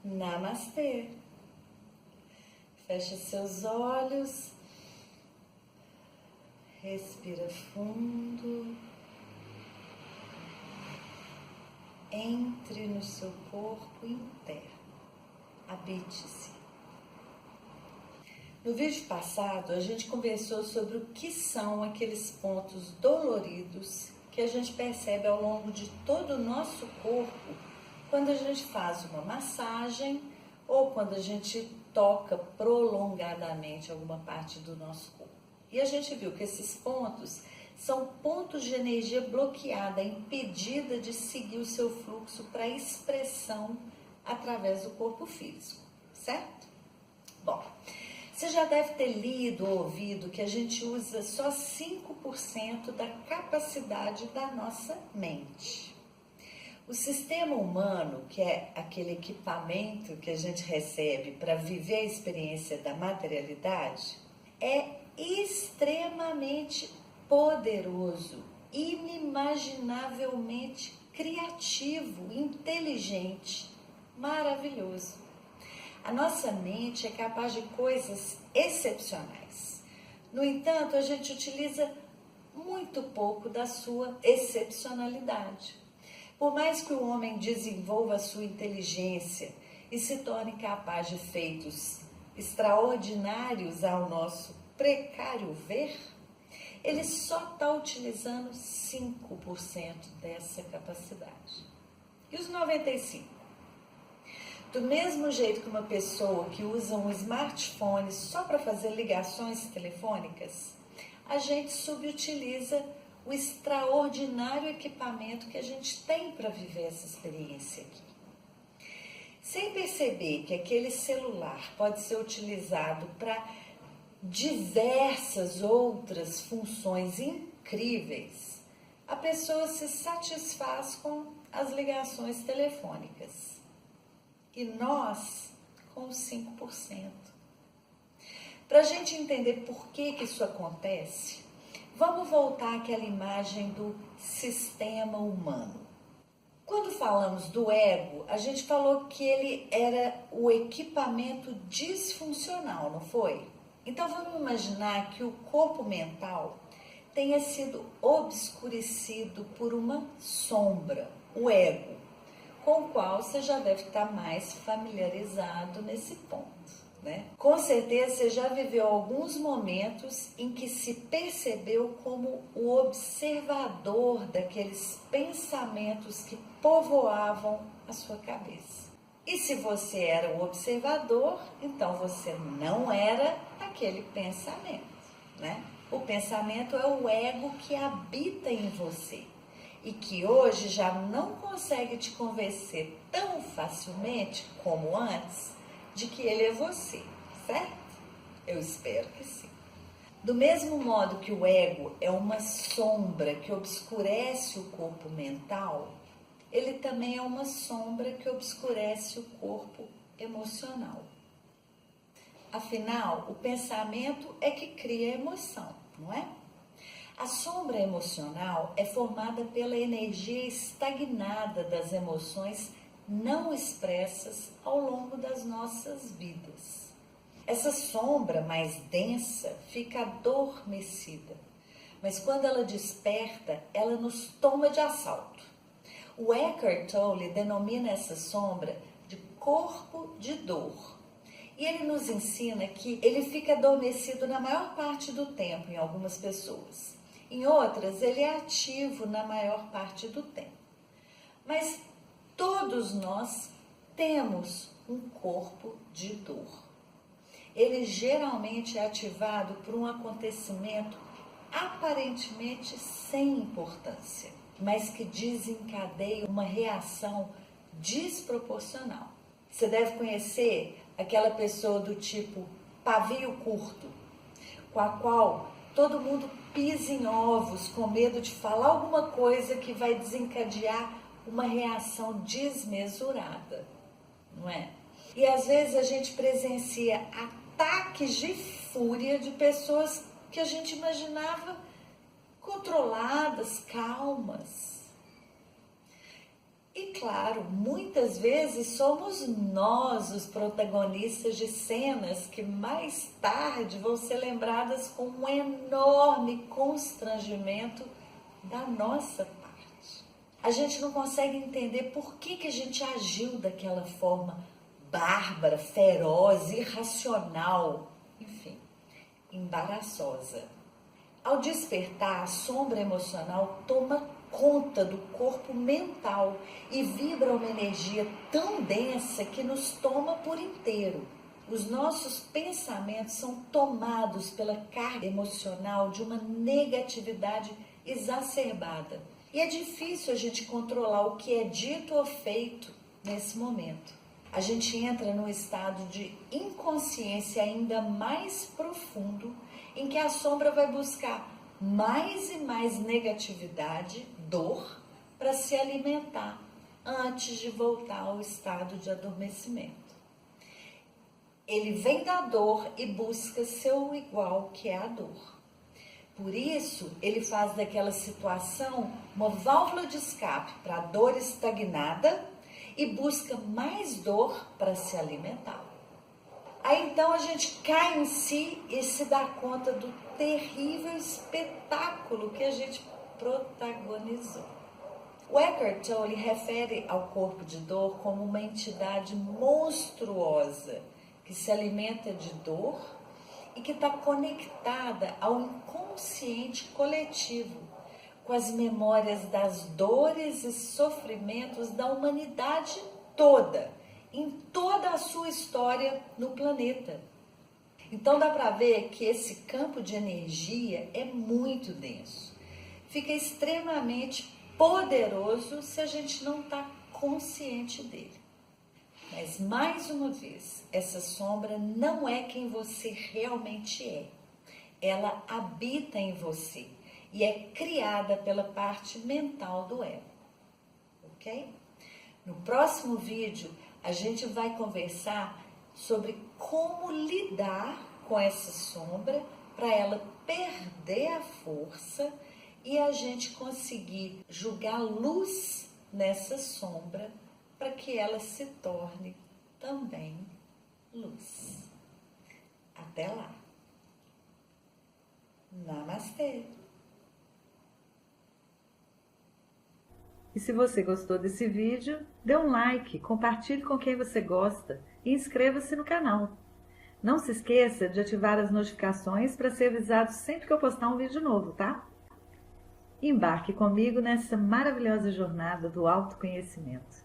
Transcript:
Namastê. Feche seus olhos, respira fundo, entre no seu corpo interno, habite-se. No vídeo passado, a gente conversou sobre o que são aqueles pontos doloridos que a gente percebe ao longo de todo o nosso corpo quando a gente faz uma massagem ou quando a gente toca prolongadamente alguma parte do nosso corpo. E a gente viu que esses pontos são pontos de energia bloqueada, impedida de seguir o seu fluxo para expressão através do corpo físico, certo? Bom, você já deve ter lido ou ouvido que a gente usa só 5% da capacidade da nossa mente. O sistema humano, que é aquele equipamento que a gente recebe para viver a experiência da materialidade, é extremamente poderoso, inimaginavelmente criativo, inteligente, maravilhoso. A nossa mente é capaz de coisas excepcionais. No entanto, a gente utiliza muito pouco da sua excepcionalidade. Por mais que o homem desenvolva a sua inteligência e se torne capaz de feitos extraordinários ao nosso precário ver, ele só está utilizando 5% dessa capacidade. E os 95%? Do mesmo jeito que uma pessoa que usa um smartphone só para fazer ligações telefônicas, a gente subutiliza o extraordinário equipamento que a gente tem para viver essa experiência aqui. Sem perceber que aquele celular pode ser utilizado para diversas outras funções incríveis, a pessoa se satisfaz com as ligações telefônicas. E nós com 5%. Para a gente entender por que isso acontece, vamos voltar àquela imagem do sistema humano. Quando falamos do ego, a gente falou que ele era o equipamento disfuncional, não foi? Então vamos imaginar que o corpo mental tenha sido obscurecido por uma sombra, o ego, com o qual você já deve estar mais familiarizado nesse ponto, né? Com certeza você já viveu alguns momentos em que se percebeu como o observador daqueles pensamentos que povoavam a sua cabeça. E se você era o observador, então você não era aquele pensamento, né? O pensamento é o ego que habita em você e que hoje já não consegue te convencer tão facilmente como antes de que ele é você, certo? Eu espero que sim. Do mesmo modo que o ego é uma sombra que obscurece o corpo mental, ele também é uma sombra que obscurece o corpo emocional. Afinal, o pensamento é que cria a emoção, não é? A sombra emocional é formada pela energia estagnada das emoções não expressas ao longo das nossas vidas. Essa sombra mais densa fica adormecida, mas quando ela desperta, ela nos toma de assalto. O Eckhart Tolle denomina essa sombra de corpo de dor. E ele nos ensina que ele fica adormecido na maior parte do tempo em algumas pessoas. Em outras, ele é ativo na maior parte do tempo. Mas todos nós temos um corpo de dor. Ele geralmente é ativado por um acontecimento aparentemente sem importância, mas que desencadeia uma reação desproporcional. Você deve conhecer aquela pessoa do tipo pavio curto, com a qual todo mundo pisa em ovos com medo de falar alguma coisa que vai desencadear uma reação desmesurada, não é? E às vezes a gente presencia ataques de fúria de pessoas que a gente imaginava controladas, calmas. E claro, muitas vezes somos nós os protagonistas de cenas que mais tarde vão ser lembradas com um enorme constrangimento da nossa parte. A gente não consegue entender por que a gente agiu daquela forma bárbara, feroz, irracional, enfim, embaraçosa. Ao despertar, a sombra emocional toma conta do corpo mental e vibra uma energia tão densa que nos toma por inteiro. Os nossos pensamentos são tomados pela carga emocional de uma negatividade exacerbada. E é difícil a gente controlar o que é dito ou feito nesse momento. A gente entra num estado de inconsciência ainda mais profundo, em que a sombra vai buscar mais e mais negatividade, dor, para se alimentar antes de voltar ao estado de adormecimento. Ele vem da dor e busca seu igual, que é a dor. Por isso, ele faz daquela situação uma válvula de escape para a dor estagnada e busca mais dor para se alimentar. Aí então a gente cai em si e se dá conta do terrível espetáculo que a gente protagonizou. O Eckhart Tolle refere ao corpo de dor como uma entidade monstruosa que se alimenta de dor e que está conectada ao inconsciente coletivo, com as memórias das dores e sofrimentos da humanidade toda, em toda a sua história no planeta. Então dá para ver que esse campo de energia é muito denso. Fica extremamente poderoso se a gente não está consciente dele. Mas mais uma vez, essa sombra não é quem você realmente é. Ela habita em você e é criada pela parte mental do ego. Ok? No próximo vídeo, a gente vai conversar sobre como lidar com essa sombra para ela perder a força e a gente conseguir jogar luz nessa sombra para que ela se torne também luz. Até lá. Namastê. E se você gostou desse vídeo, dê um like, compartilhe com quem você gosta e inscreva-se no canal. Não se esqueça de ativar as notificações para ser avisado sempre que eu postar um vídeo novo, tá? Embarque comigo nessa maravilhosa jornada do autoconhecimento.